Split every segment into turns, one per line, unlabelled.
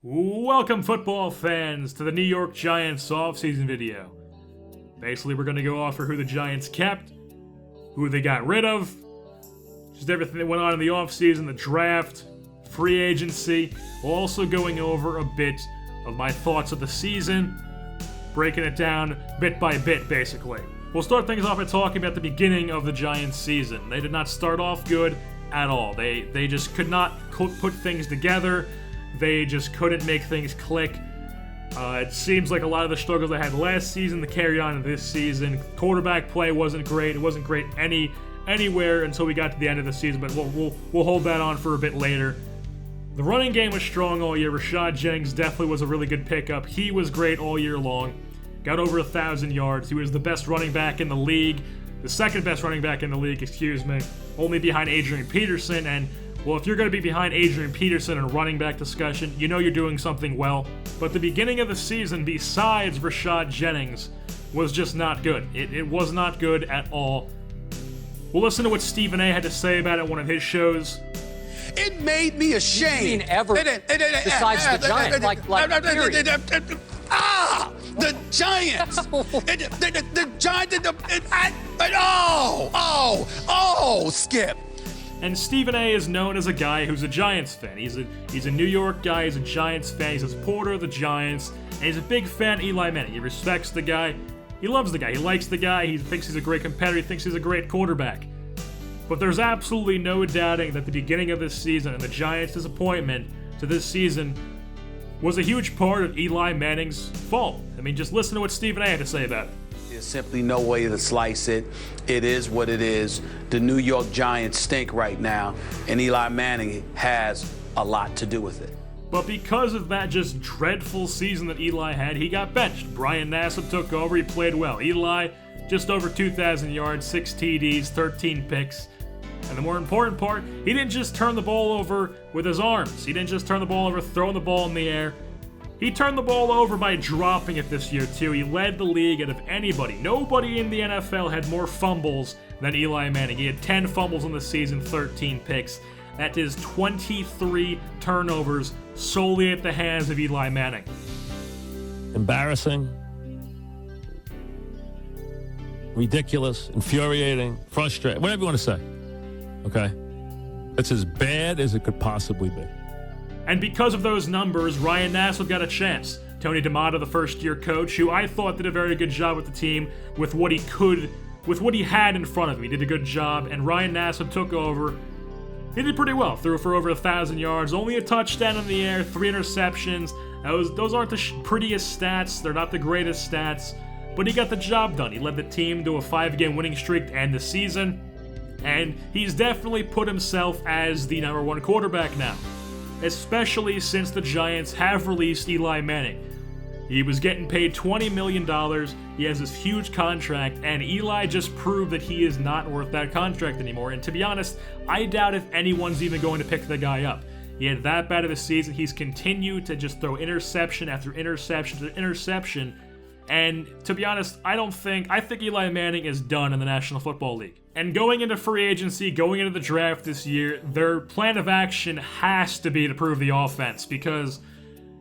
Welcome, football fans, to the New York Giants offseason video. Basically, we're going to go off for who the Giants kept, who they got rid of, just everything that went on in the offseason, the draft, free agency, while also going over a bit of my thoughts of the season, breaking it down bit by bit, basically. We'll start things off by talking about the beginning of the Giants season. They did not start off good at all. They just could not put things together. They just couldn't make things click. It seems like a lot of the struggles they had last season to carry on in this season. Quarterback play wasn't great. It wasn't great anywhere until we got to the end of the season, but we'll hold that on for a bit later. The running game was strong all year. Rashad Jennings definitely was a really good pickup. He was great all year long. Got over 1,000 yards. He was the best running back in the league. The second best running back in the league, only behind Adrian Peterson. And well, if you're going to be behind Adrian Peterson in a running back discussion, you know you're doing something well. But the beginning of the season, besides Rashad Jennings, was just not good. It was not good at all. We'll listen to what Stephen A. had to say about it on one of his shows.
It made me ashamed.
You've seen ever besides the Giants, period.
The Giants. The Giants. Skip.
And Stephen A. is known as a guy who's a Giants fan. He's a New York guy, he's a Giants fan, he's a supporter of the Giants, and he's a big fan of Eli Manning. He respects the guy, he loves the guy, he likes the guy, he thinks he's a great competitor, he thinks he's a great quarterback. But there's absolutely no doubting that the beginning of this season and the Giants' disappointment to this season was a huge part of Eli Manning's fault. I mean, just listen to what Stephen A. had to say about it.
There's simply no way to slice it. It is what it is. The New York Giants stink right now, and Eli Manning has a lot to do with it.
But because of that just dreadful season that Eli had, he got benched. Brian Nassib took over, he played well. Eli, just over 2,000 yards, 6 TDs, 13 picks. And the more important part, he didn't just turn the ball over with his arms. He didn't just turn the ball over throwing the ball in the air. He turned the ball over by dropping it this year, too. He led the league out of anybody. Nobody in the NFL had more fumbles than Eli Manning. He had 10 fumbles in the season, 13 picks. That is 23 turnovers solely at the hands of Eli Manning.
Embarrassing, ridiculous, infuriating, frustrating, whatever you want to say. Okay? It's as bad as it could possibly be.
And because of those numbers, Ryan Nassib got a chance. Tony D'Amato, the first-year coach, who I thought did a very good job with the team with what he had in front of him. He did a good job, and Ryan Nassib took over. He did pretty well. Threw for over 1,000 yards, only a touchdown in the air, 3 interceptions. Those aren't the prettiest stats. They're not the greatest stats, but he got the job done. He led the team to a 5-game winning streak to end the season, and he's definitely put himself as the number 1 quarterback now. Especially since the Giants have released Eli Manning. He was getting paid $20 million, he has this huge contract, and Eli just proved that he is not worth that contract anymore. And to be honest, I doubt if anyone's even going to pick the guy up. He had that bad of a season, he's continued to just throw interception after interception after interception, and to be honest, I think Eli Manning is done in the National Football League. And going into free agency, going into the draft this year, their plan of action has to be to improve the offense, because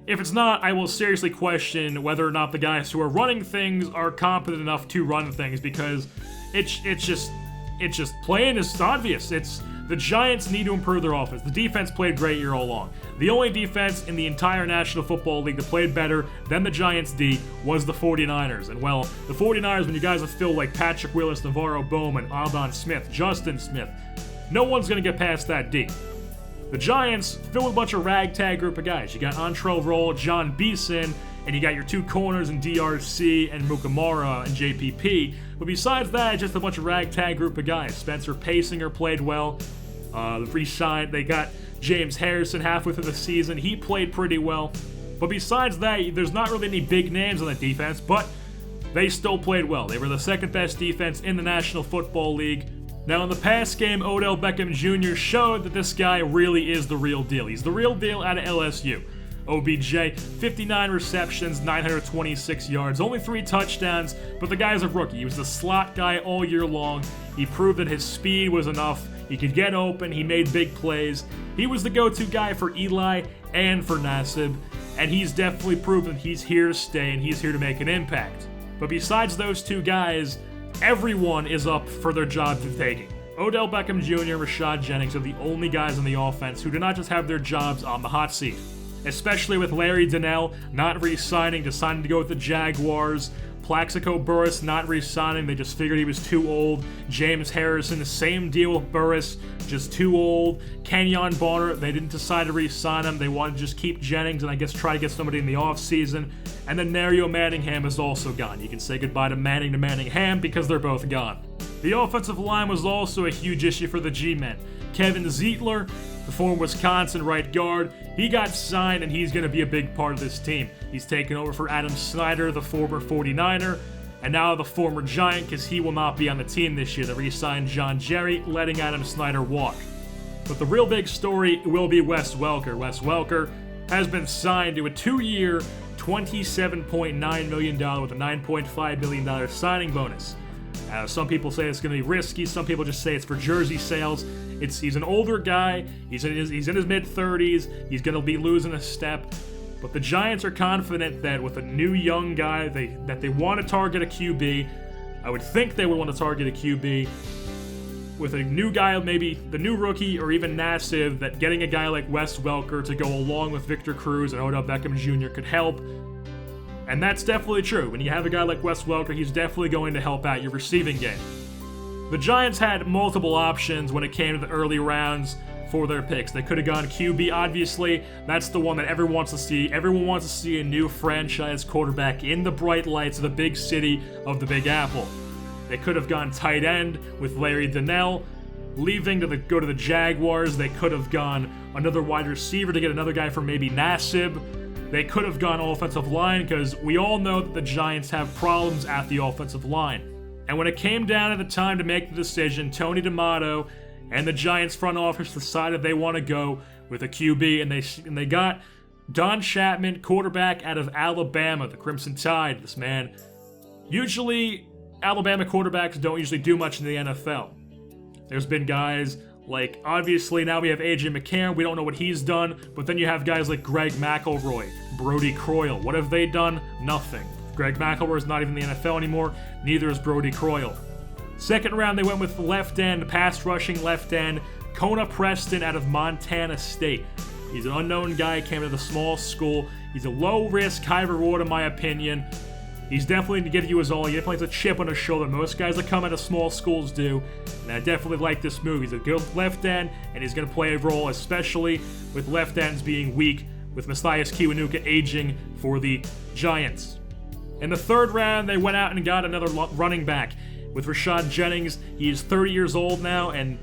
if it's not, I will seriously question whether or not the guys who are running things are competent enough to run things, because it's just plain as obvious. The Giants need to improve their offense. The defense played great year all along. The only defense in the entire National Football League that played better than the Giants' D was the 49ers. And well, the 49ers, when you guys have filled like Patrick Willis, Navarro Bowman, Aldon Smith, Justin Smith, no one's going to get past that D. The Giants filled with a bunch of ragtag group of guys. You got Antrell Roll, John Beeson, and you got your 2 corners in DRC and Mukamara and JPP. But besides that, just a bunch of ragtag group of guys. Spencer Pasinger played well. They got James Harrison halfway through the season. He played pretty well. But besides that, there's not really any big names on the defense, but they still played well. They were the second best defense in the National Football League. Now, in the past game, Odell Beckham Jr. showed that this guy really is the real deal. He's the real deal out of LSU. OBJ, 59 receptions, 926 yards, only 3 touchdowns, but the guy's a rookie. He was the slot guy all year long. He proved that his speed was enough. He could get open. He made big plays. He was the go-to guy for Eli and for Nassib. and he's definitely proven he's here to stay and he's here to make an impact. But besides those two guys, everyone is up for their job to taking. Odell Beckham Jr. and Rashad Jennings are the only guys on the offense who do not just have their jobs on the hot seat. Especially with Larry Donnell not re-signing, deciding to go with the Jaguars. Plaxico Burress not re-signing, they just figured he was too old. James Harrison, the same deal with Burress, just too old. Kenyon Bonner, they didn't decide to re-sign him. They wanted to just keep Jennings and I guess try to get somebody in the offseason. And then Mario Manningham is also gone. You can say goodbye to Manningham because they're both gone. The offensive line was also a huge issue for the G-men. Kevin Zeitler, the former Wisconsin right guard, he got signed and he's going to be a big part of this team. He's taken over for Adam Snyder, the former 49er, and now the former Giant because he will not be on the team this year. They re-signed John Jerry, letting Adam Snyder walk. But the real big story will be Wes Welker. Wes Welker has been signed to a 2-year, $27.9 million with a $9.5 million signing bonus. Some people say it's going to be risky. Some people just say it's for jersey sales. He's an older guy. He's in his mid-30s. He's going to be losing a step. But the Giants are confident that with a new young guy, that they want to target a QB. I would think they would want to target a QB. With a new guy, maybe the new rookie or even Nassib, that getting a guy like Wes Welker to go along with Victor Cruz and Odell Beckham Jr. could help. And that's definitely true. When you have a guy like Wes Welker, he's definitely going to help out your receiving game. The Giants had multiple options when it came to the early rounds for their picks. They could have gone QB, obviously. That's the one that everyone wants to see. Everyone wants to see a new franchise quarterback in the bright lights of the big city of the Big Apple. They could have gone tight end with Larry Donnell. Leaving to go to the Jaguars, they could have gone another wide receiver to get another guy from maybe Nassib. They could have gone offensive line because we all know that the Giants have problems at the offensive line. And when it came down to the time to make the decision, Tony D'Amato and the Giants front office decided they want to go with a QB, and they got Don Chapman, quarterback out of Alabama, the Crimson Tide. This man, usually Alabama quarterbacks don't usually do much in the NFL. There's been guys like, obviously now we have A.J. McCarron, we don't know what he's done, but then you have guys like Greg McElroy, Brody Croyle. What have they done? Nothing. Greg McElroy is not even in the NFL anymore, neither is Brody Croyle. Second round, they went with left end, pass rushing left end, Kona Preston out of Montana State. He's an unknown guy, came to the small school. He's a low risk, high reward in my opinion. He's definitely going to give you his all. He definitely has a chip on his shoulder. Most guys that come out of small schools do. And I definitely like this move. He's a good left end, and he's going to play a role, especially with left ends being weak, with Mathias Kiwanuka aging for the Giants. In the third round, they went out and got another running back with Rashad Jennings. He is 30 years old now, and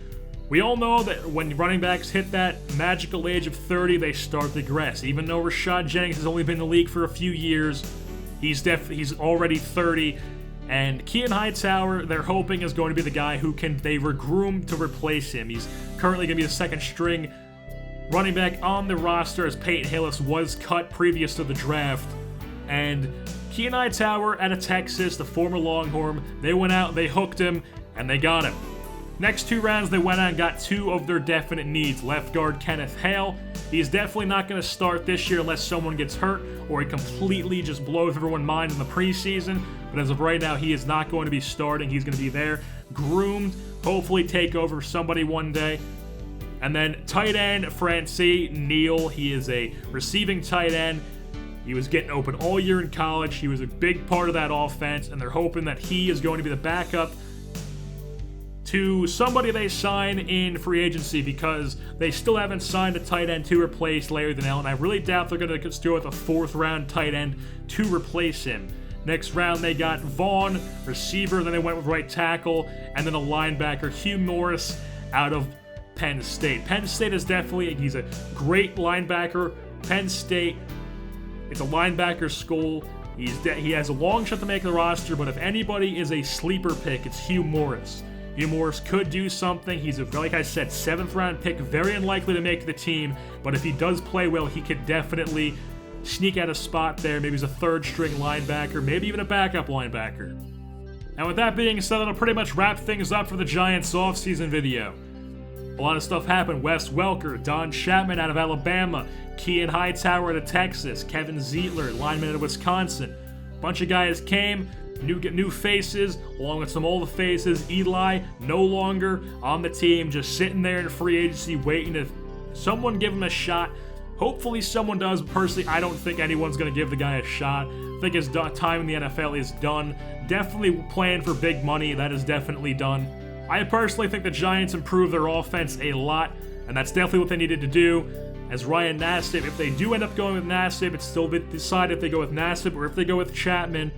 we all know that when running backs hit that magical age of 30, they start to regress. Even though Rashad Jennings has only been in the league for a few years, he's already 30. And Keon Hightower, they're hoping, is going to be the guy who they regroom to replace him. He's currently going to be the second string running back on the roster, as Peyton Hillis was cut previous to the draft. And Keon Hightower out of Texas, the former Longhorn, they went out, they hooked him, and they got him. Next two rounds, they went out and got two of their definite needs. Left guard Kenneth Hale. He's definitely not going to start this year unless someone gets hurt or he completely just blows everyone's mind in the preseason. But as of right now, he is not going to be starting. He's going to be there, groomed, hopefully take over somebody one day. And then tight end Francesa Neal. He is a receiving tight end. He was getting open all year in college. He was a big part of that offense, and they're hoping that he is going to be the backup to somebody they sign in free agency, because they still haven't signed a tight end to replace Larry Donnell, and I really doubt they're going to go with a fourth-round tight end to replace him. Next round, they got Vaughn, receiver, then they went with right tackle, and then a linebacker, Hugh Morris, out of Penn State. Penn State is he's a great linebacker. Penn State, it's a linebacker school. He has a long shot to make the roster, but if anybody is a sleeper pick, it's Hugh Morris. Hugh Morris could do something. He's, like I said, 7th round pick, very unlikely to make the team, but if he does play well, he could definitely sneak out a spot there. Maybe he's a third string linebacker, maybe even a backup linebacker. And with that being said, that'll pretty much wrap things up for the Giants offseason video. A lot of stuff happened. Wes Welker, Don Chapman out of Alabama, Kean Hightower out of Texas, Kevin Zeitler, lineman out of Wisconsin. A bunch of guys came, new faces, along with some older faces. Eli no longer on the team, just sitting there in free agency waiting to someone give him a shot. Hopefully someone does. Personally, I don't think anyone's going to give the guy a shot. I think his time in the NFL is done. Definitely playing for big money. That is definitely done. I personally think the Giants improved their offense a lot, and that's definitely what they needed to do. As Ryan Nassib, if they do end up going with Nassib, it's still decided if they go with Nassib or if they go with Chapman.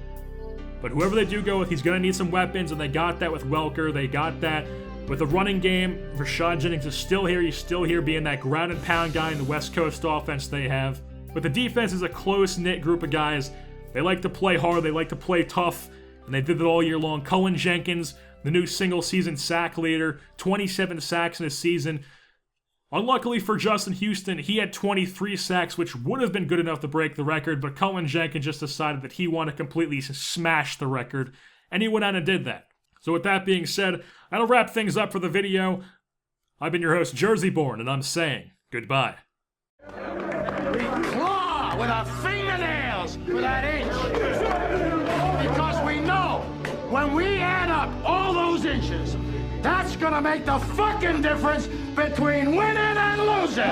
But whoever they do go with, he's going to need some weapons, and they got that with Welker. They got that with the running game. Rashad Jennings is still here. He's still here being that ground and pound guy in the West Coast offense they have. But the defense is a close-knit group of guys. They like to play hard. They like to play tough, and they did it all year long. Cullen Jenkins, the new single-season sack leader, 27 sacks in a season. Unluckily for Justin Houston, he had 23 sacks, which would have been good enough to break the record, but Cullen Jenkins just decided that he wanted to completely smash the record, and he went out and did that. So with that being said, that'll wrap things up for the video. I've been your host, JerseyBorn, and I'm saying goodbye.
We claw with our fingernails for that inch. Because we know when we add up all those inches, that's gonna make the fucking difference between winning and losing.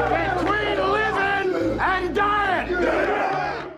Between living and dying.